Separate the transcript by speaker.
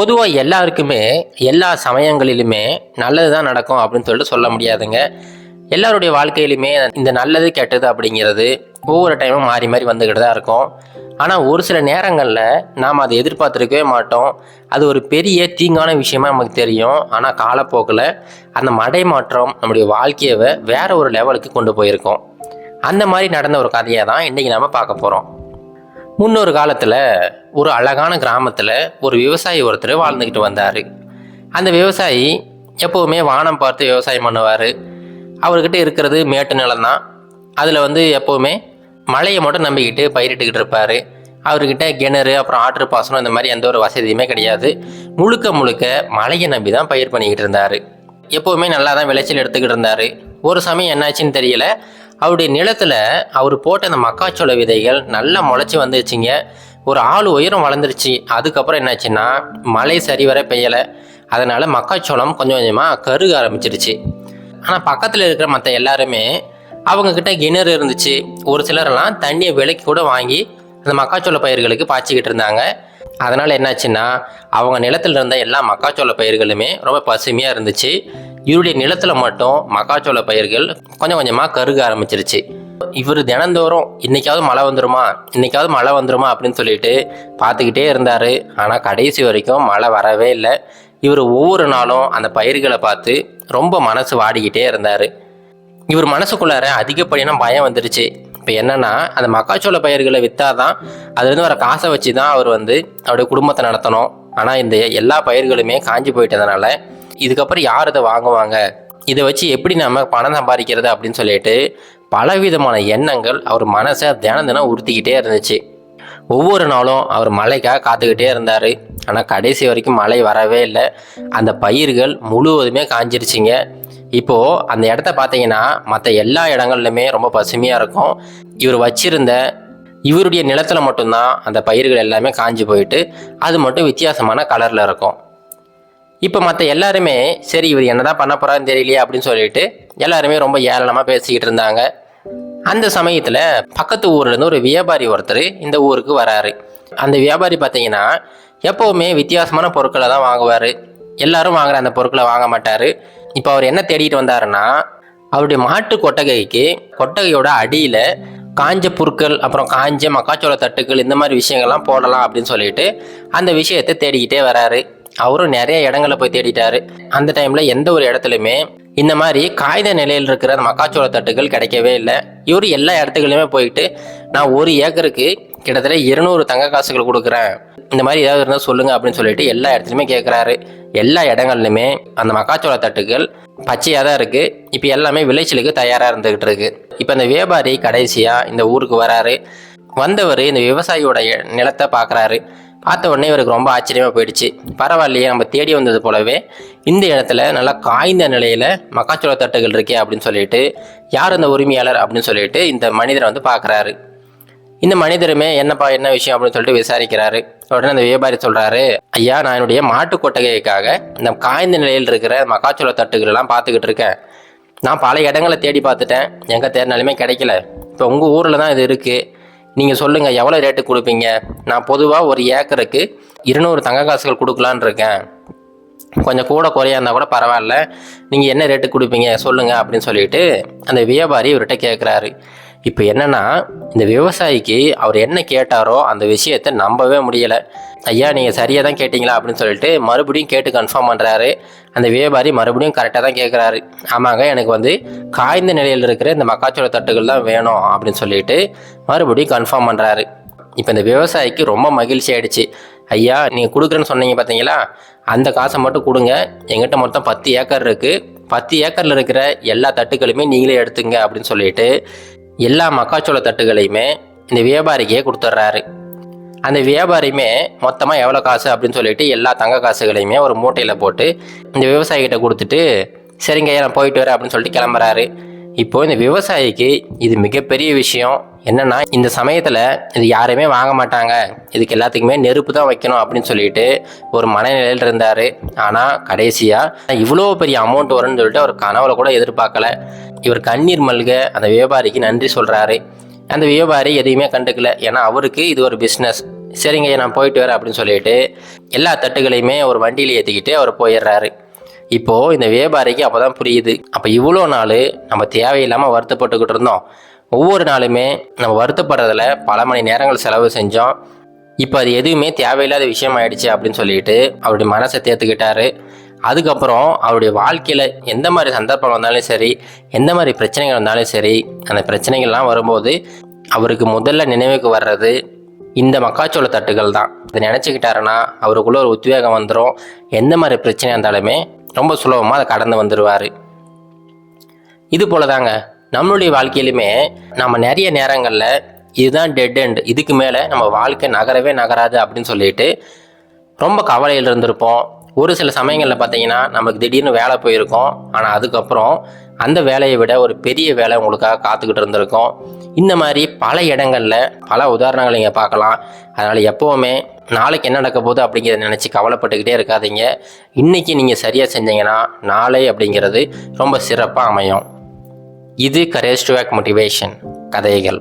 Speaker 1: பொதுவாக எல்லாருக்குமே எல்லா சமயங்களிலுமே நல்லது தான் நடக்கும் அப்படின்னு சொல்லிட்டு சொல்ல முடியாதுங்க. எல்லாருடைய வாழ்க்கையிலுமே இந்த நல்லது கெட்டது அப்படிங்கிறது ஒவ்வொரு டைமும் மாறி மாறி வந்துக்கிட்டு தான் இருக்கும். ஆனால் ஒரு சில நேரங்களில் நாம் அதை எதிர்பார்த்துருக்கவே மாட்டோம். அது ஒரு பெரிய தீங்கான விஷயமா நமக்கு தெரியும். ஆனால் காலப்போக்கில் அந்த மடை மாற்றம் நம்முடைய வாழ்க்கையை வேற ஒரு லெவலுக்கு கொண்டு போயிருக்கோம். அந்த மாதிரி நடந்த ஒரு கதையை தான் இன்றைக்கி நாம் பார்க்க போகிறோம். முன்னொரு காலத்தில் ஒரு அழகான கிராமத்தில் ஒரு விவசாயி ஒருத்தர் வாழ்ந்துக்கிட்டு வந்தார். அந்த விவசாயி எப்போவுமே வானம் பார்த்து விவசாயம் பண்ணுவார். அவர்கிட்ட இருக்கிறது மேட்டு நிலம்தான். அதில் எப்போவுமே மழையை மட்டும் நம்பிக்கிட்டு பயிரிட்டுக்கிட்டு இருப்பார். அவர்கிட்ட கிணறு அப்புறம் ஆற்று பாசனம் இந்த மாதிரி எந்த ஒரு வசதியுமே கிடையாது. முழுக்க முழுக்க மழையை நம்பி தான் பயிர் பண்ணிக்கிட்டு இருந்தார். எப்போவுமே நல்லா தான் விளைச்சல் எடுத்துக்கிட்டு இருந்தார். ஒரு சமயம் என்னாச்சுன்னு தெரியல, அவருடைய நிலத்தில் அவர் போட்ட அந்த மக்காச்சோள விதைகள் நல்லா முளைச்சி வந்துருச்சுங்க. ஒரு ஆள் உயரம் வளர்ந்துருச்சு. அதுக்கப்புறம் என்னாச்சுன்னா மழை சரிவர பெய்யலை. அதனால் மக்காச்சோளம் கொஞ்சம் கொஞ்சமாக கருக ஆரம்பிச்சிருச்சு. ஆனால் பக்கத்தில் இருக்கிற மற்ற எல்லாருமே அவங்கக்கிட்ட கிணறு இருந்துச்சு. ஒரு சிலரெல்லாம் தண்ணியை விலைக்கு கூட வாங்கி அந்த மக்காச்சோள பயிர்களுக்கு பாய்ச்சிக்கிட்டு இருந்தாங்க. அதனால் என்னாச்சுன்னா அவங்க நிலத்தில் இருந்த எல்லா மக்காச்சோள பயிர்களுமே ரொம்ப பசுமையாக இருந்துச்சு. இவருடைய நிலத்தில் மட்டும் மக்காச்சோள பயிர்கள் கொஞ்சம் கொஞ்சமாக கருக ஆரம்பிச்சிருச்சு. இவர் தினந்தோறும் இன்றைக்காவது மழை வந்துருமா அப்படின்னு சொல்லிட்டு பார்த்துக்கிட்டே இருந்தார். ஆனால் கடைசி வரைக்கும் மழை வரவே இல்லை. இவர் ஒவ்வொரு நாளும் அந்த பயிர்களை பார்த்து ரொம்ப மனசு வாடிக்கிட்டே இருந்தார். இவர் மனசுக்குள்ளார அதிகப்படியான பயம் வந்துருச்சு. இப்போ என்னென்னா அந்த மக்காச்சோள பயிர்களை விற்றாதான் அதுலேருந்து வர காசை வச்சு தான் அவர் அவருடைய குடும்பத்தை நடத்தணும். ஆனால் இந்த எல்லா பயிர்களுமே காஞ்சி போயிட்டதுனால இதுக்கப்புறம் யார் இதை வாங்குவாங்க, இதை வச்சு எப்படி நம்ம பணம் சம்பாதிக்கிறது அப்படின்னு சொல்லிட்டு பலவிதமான எண்ணங்கள் அவர் மனசை தினம் உறுத்திக்கிட்டே இருந்துச்சு. ஒவ்வொரு நாளும் அவர் மழைக்காக காத்துக்கிட்டே இருந்தார். ஆனால் கடைசி வரைக்கும் மழை வரவே இல்லை. அந்த பயிர்கள் முழுவதுமே காஞ்சிருச்சிங்க. இப்போது அந்த இடத்த பார்த்தீங்கன்னா மற்ற எல்லா இடங்கள்லையுமே ரொம்ப பசுமையாக இருக்கும். இவர் வச்சிருந்த இவருடைய நிலத்தில் மட்டும்தான் அந்த பயிர்கள் எல்லாமே காஞ்சி போயிட்டு அது மட்டும் வித்தியாசமான கலரில் இருக்கும். இப்போ மற்ற எல்லாருமே சரி இவர் என்ன தான் பண்ண போகிறான்னு தெரியலையே அப்படின்னு சொல்லிட்டு எல்லாருமே ரொம்ப ஏளனமாக பேசிக்கிட்டு இருந்தாங்க. அந்த சமயத்தில் பக்கத்து ஊர்லேருந்து ஒரு வியாபாரி ஒருத்தர் இந்த ஊருக்கு வராரு. அந்த வியாபாரி பார்த்தீங்கன்னா எப்போவுமே வித்தியாசமான பொருட்களை தான் வாங்குவார். எல்லாரும் வாங்குற அந்த பொருட்களை வாங்க மாட்டார். இப்போ அவர் என்ன தேடிட்டு வந்தாருன்னா அவருடைய மாட்டு கொட்டகையோட அடியில் காஞ்ச புற்கள் அப்புறம் காஞ்ச மக்காச்சோள தட்டுக்கள் இந்த மாதிரி விஷயங்கள்லாம் போடலாம் அப்படின்னு சொல்லிட்டு அந்த விஷயத்தை தேடிக்கிட்டே வராரு. அவரும் நிறைய இடங்களை போய் தேடிட்டாரு. அந்த டைமில் எந்த ஒரு இடத்துலையுமே இந்த மாதிரி காகித நிலையில் இருக்கிற அந்த மக்காச்சோள தட்டுகள் கிடைக்கவே இல்லை. இவர் எல்லா இடத்துக்குலையுமே போயிட்டு நான் ஒரு ஏக்கருக்கு கிட்டத்தட்ட 200 தங்க காசுகள் கொடுக்குறேன், இந்த மாதிரி ஏதாவது இருந்தால் சொல்லுங்கள் அப்படின்னு சொல்லிட்டு எல்லா இடத்துலையுமே கேட்குறாரு. எல்லா இடங்கள்லையுமே அந்த மக்காச்சோள தட்டுகள் பச்சையாக தான் இருக்குது. இப்போ எல்லாமே விளைச்சலுக்கு தயாராக இருந்துக்கிட்டு இருக்கு. இப்போ அந்த வியாபாரி கடைசியாக இந்த ஊருக்கு வராரு. வந்தவர் இந்த விவசாயியோட நிலத்தை பார்க்குறாரு. பார்த்த உடனே இவருக்கு ரொம்ப ஆச்சரியமாக போயிடுச்சு. பரவாயில்லையே, நம்ம தேடி வந்தது போலவே இந்த இடத்துல நல்லா காய்ந்த நிலையில் மக்காச்சோள தட்டுகள் இருக்கே அப்படின்னு சொல்லிட்டு யார் அந்த உரிமையாளர் அப்படின்னு சொல்லிட்டு இந்த மனிதரை பார்க்குறாரு. இந்த மனிதருமே என்ன விஷயம் அப்படின்னு சொல்லிட்டு விசாரிக்கிறாரு. உடனே அந்த வியாபாரி சொல்கிறாரு, ஐயா, நான் என்னுடைய மாட்டு கொட்டகைக்காக இந்த காய்ந்த நிலையில் இருக்கிற மக்காச்சோள தட்டுகள் எல்லாம் பார்த்துக்கிட்டு இருக்கேன். நான் பல இடங்களை தேடி பார்த்துட்டேன், எங்கே தேடினாலுமே கிடைக்கல. இப்போ உங்கள் ஊரில் தான் இது இருக்குது. நீங்கள் சொல்லுங்கள், எவ்வளோ ரேட்டு கொடுப்பீங்க? நான் பொதுவாக ஒரு ஏக்கருக்கு 200 தங்க காசுகள் கொடுக்கலான் இருக்கேன். கொஞ்சம் கூட குறையா இருந்தால் கூட பரவாயில்ல, நீங்கள் என்ன ரேட்டு கொடுப்பீங்க சொல்லுங்கள் அப்படின்னு சொல்லிட்டு அந்த வியாபாரி இவர்கிட்ட கேட்குறாரு. இப்போ என்னென்னா இந்த விவசாயிக்கு அவர் என்ன கேட்டாரோ அந்த விஷயத்தை நம்பவே முடியலை. ஐயா, நீங்கள் சரியாக தான் கேட்டிங்களா அப்படின்னு சொல்லிட்டு மறுபடியும் கேட்டு கன்ஃபார்ம் பண்ணுறாரு. அந்த வியாபாரி மறுபடியும் கரெக்டாக தான் கேட்குறாரு. ஆமாங்க, எனக்கு காய்ந்த நிலையில் இருக்கிற இந்த மக்காச்சோள தட்டுகள் தான் வேணும் அப்படின்னு சொல்லிட்டு மறுபடியும் கன்ஃபார்ம் பண்ணுறாரு. இப்போ இந்த விவசாயிக்கு ரொம்ப மகிழ்ச்சி ஆகிடுச்சு. ஐயா, நீங்கள் கொடுக்குறேன்னு சொன்னீங்க பார்த்தீங்களா, அந்த காசை மட்டும் கொடுங்க. எங்கிட்ட மொத்தம் 10 ஏக்கர் இருக்குது. 10 ஏக்கரில் இருக்கிற எல்லா தட்டுக்களுமே நீங்களே எடுத்துங்க அப்படின்னு சொல்லிட்டு எல்லா மக்காச்சோள தட்டுகளையுமே இந்த வியாபாரிக்கே கொடுத்துட்றாரு. அந்த வியாபாரியுமே மொத்தமாக எவ்வளோ காசு அப்படின்னு சொல்லிட்டு எல்லா தங்க காசுகளையுமே ஒரு மூட்டையில் போட்டு இந்த விவசாயிகிட்ட கொடுத்துட்டு சரிங்க ஐயா, நான் போயிட்டு வரேன் அப்படின்னு சொல்லிட்டு கிளம்புறாரு. இப்போது இந்த விவசாயிக்கு இது மிகப்பெரிய விஷயம். என்னென்னா இந்த சமயத்தில் இது யாருமே வாங்க மாட்டாங்க, இதுக்கு எல்லாத்துக்குமே நெருப்பு தான் வைக்கணும் அப்படின்னு சொல்லிட்டு ஒரு மனநிலையில் இருந்தார். ஆனால் கடைசியாக இவ்வளோ பெரிய அமௌண்ட் வரும்னு சொல்லிட்டு அவர் கனவுல கூட எதிர்பார்க்கல. இவர் கண்ணீர் மல்க அந்த வியாபாரிக்கு நன்றி சொல்கிறாரு. அந்த வியாபாரி எதையுமே கண்டுக்கல. ஏன்னா அவருக்கு இது ஒரு பிஸ்னஸ். சரிங்க நான் போயிட்டு வரேன் அப்படின்னு சொல்லிட்டு எல்லா தட்டுகளையுமே ஒரு வண்டியில் ஏற்றிக்கிட்டு அவர் போயிடுறாரு. இப்போது இந்த வியாபாரிக்கு அப்போ தான் புரியுது, அப்போ இவ்வளோ நாள் நம்ம தேவையில்லாமல் வருத்தப்பட்டுக்கிட்டு இருந்தோம். ஒவ்வொரு நாளுமே நம்ம வருத்தப்படுறதில் பல மணி நேரங்கள் செலவு செஞ்சோம். இப்போ அது எதுவுமே தேவையில்லாத விஷயம் ஆயிடுச்சு அப்படின்னு சொல்லிட்டு அவருடைய மனசை தேர்த்துக்கிட்டாரு. அதுக்கப்புறம் அவருடைய வாழ்க்கையில் எந்த மாதிரி சந்தர்ப்பம் வந்தாலும் சரி, எந்த மாதிரி பிரச்சனைகள் வந்தாலும் சரி, அந்த பிரச்சனைகள்லாம் வரும்போது அவருக்கு முதல்ல நினைவுக்கு வர்றது இந்த மக்காச்சோள தட்டுகள் தான். இதை நினச்சிக்கிட்டாருன்னா அவருக்குள்ள ஒரு உத்வேகம் வந்துடும். எந்த மாதிரி பிரச்சனையாக இருந்தாலுமே ரொம்ப சுலபமாக அதை கடந்து வந்துடுவார். இது போல தாங்க நம்மளுடைய வாழ்க்கையிலுமே நம்ம நிறைய நேரங்களில் இதுதான் டெட் எண்ட், இதுக்கு மேலே நம்ம வாழ்க்கை நகரவே நகராது அப்படின்னு சொல்லிட்டு ரொம்ப கவலையில் இருந்திருப்போம். ஒரு சில சமயங்களில் பார்த்தீங்கன்னா நமக்கு திடீர்னு வேலை போயிருக்கோம், ஆனால் அதுக்கப்புறம் அந்த வேலையை விட ஒரு பெரிய வேலை உங்களுக்காக காத்துக்கிட்டு இருந்திருக்கோம். இந்த மாதிரி பல இடங்களில் பல உதாரணங்கள் நீங்கள் பார்க்கலாம். அதனால் எப்போவுமே நாளைக்கு என்ன நடக்க போகுது அப்படிங்கிறத நினச்சி கவலைப்பட்டுக்கிட்டே இருக்காதீங்க. இன்றைக்கி நீங்கள் சரியாக செஞ்சீங்கன்னா நாளை அப்படிங்கிறது ரொம்ப சிறப்பாக அமையும். இது கரேஜ் டு ஆக்ட் மோட்டிவேஷன் கதைகள்.